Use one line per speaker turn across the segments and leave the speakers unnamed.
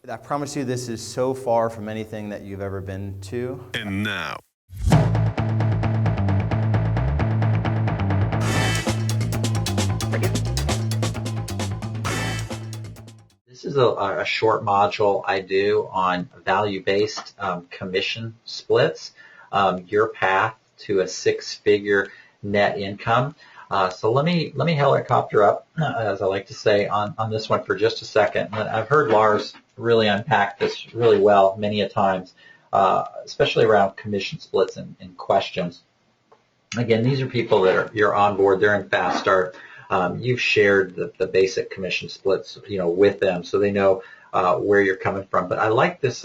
I promise you this is so far from anything that you've ever been to.
And now.
This is a short module I do on value-based commission splits, your path to a six-figure net income. So let me helicopter up, as I like to say, on this one for just a second. And I've heard Lars really unpack this really well many a times, especially around commission splits and questions. Again, these are people that you're on board. They're in Fast Start. You've shared the basic commission splits, with them, so they know where you're coming from. But I like this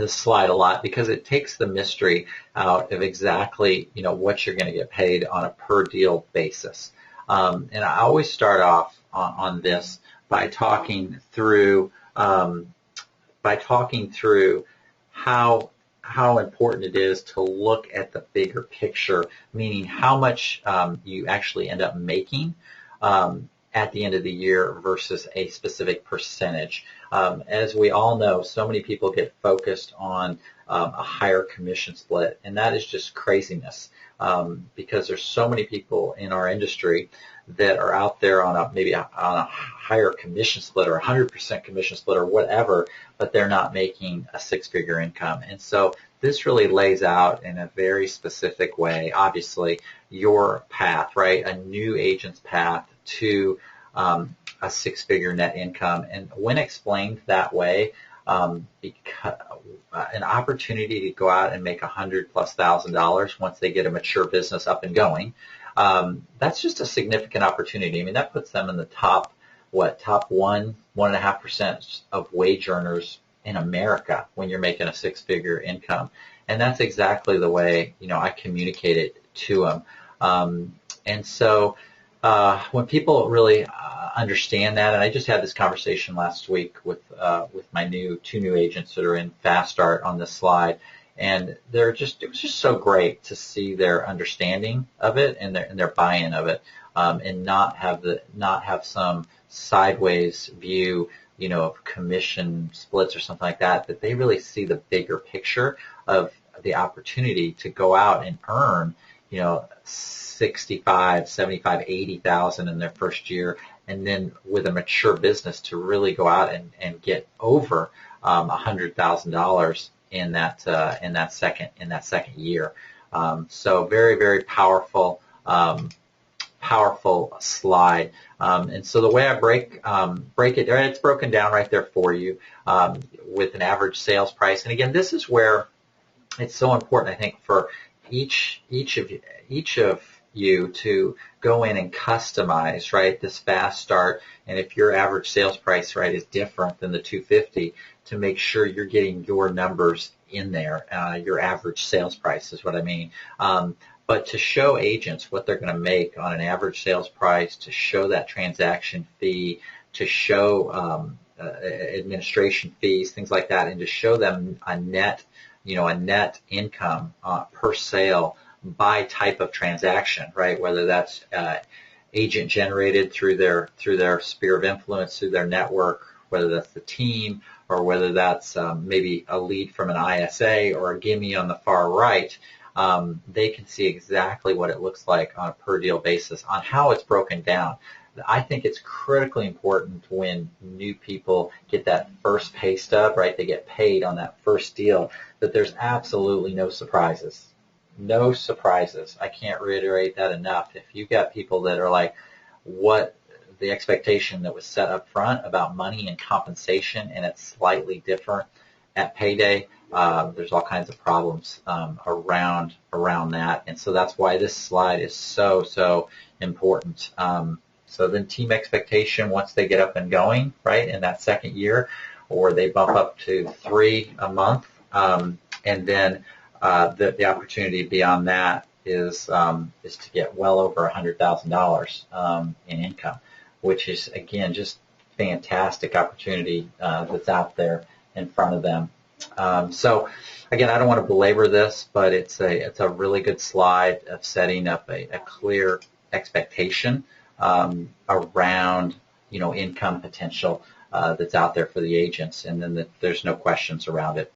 slide a lot because it takes the mystery out of exactly what you're going to get paid on a per deal basis. And I always start off on this by talking through how important it is to look at the bigger picture, meaning how much you actually end up making at the end of the year versus a specific percentage. As we all know, so many people get focused on a higher commission split, and that is just craziness because there's so many people in our industry that are out there on maybe on a higher commission split or 100% commission split or whatever, but they're not making a six-figure income. And so this really lays out in a very specific way, obviously, your path, right? A new agent's path to a six-figure net income. And when explained that way, because an opportunity to go out and make $100,000+ once they get a mature business up and going, that's just a significant opportunity. I mean, that puts them in the top 1.5% of wage earners in America when you're making a six-figure income. And that's exactly the way, I communicate it to them. And so when people really understand that, and I just had this conversation last week with my two new agents that are in Fast Start on this slide, and it was just so great to see their understanding of it and their buy-in of it, and not have some sideways view, of commission splits or something like that. That they really see the bigger picture of the opportunity to go out and earn, 65, 75, 80,000 in their first year, and then with a mature business to really go out and get over $100,000 in that second year. So very, very powerful slide. And so the way I break it, it's broken down right there for you with an average sales price. And again, this is where it's so important, I think, for each of you to go in and customize, right, this Fast Start. And if your average sales price, right, is different than the 250, to make sure you're getting your numbers in there, your average sales price is what I mean. But to show agents what they're going to make on an average sales price, to show that transaction fee, to show administration fees, things like that, and to show them a net income per sale by type of transaction, right? Whether that's agent generated through their sphere of influence, through their network, whether that's the team, or whether that's maybe a lead from an ISA or a gimme on the far right. They can see exactly what it looks like on a per deal basis, on how it's broken down. I think it's critically important when new people get that first pay stub, right? They get paid on that first deal, that there's absolutely no surprises. No surprises. I can't reiterate that enough. If you've got people that are like, what the expectation that was set up front about money and compensation, and it's slightly different at payday, there's all kinds of problems around that. And so that's why this slide is so important. So then team expectation, once they get up and going, right, in that second year, or they bump up to 3 a month, and then the opportunity beyond that is to get well over $100,000 in income, which is, again, just fantastic opportunity that's out there in front of them. So again, I don't want to belabor this, but it's a really good slide of setting up a clear expectation around income potential that's out there for the agents, and then there's no questions around it.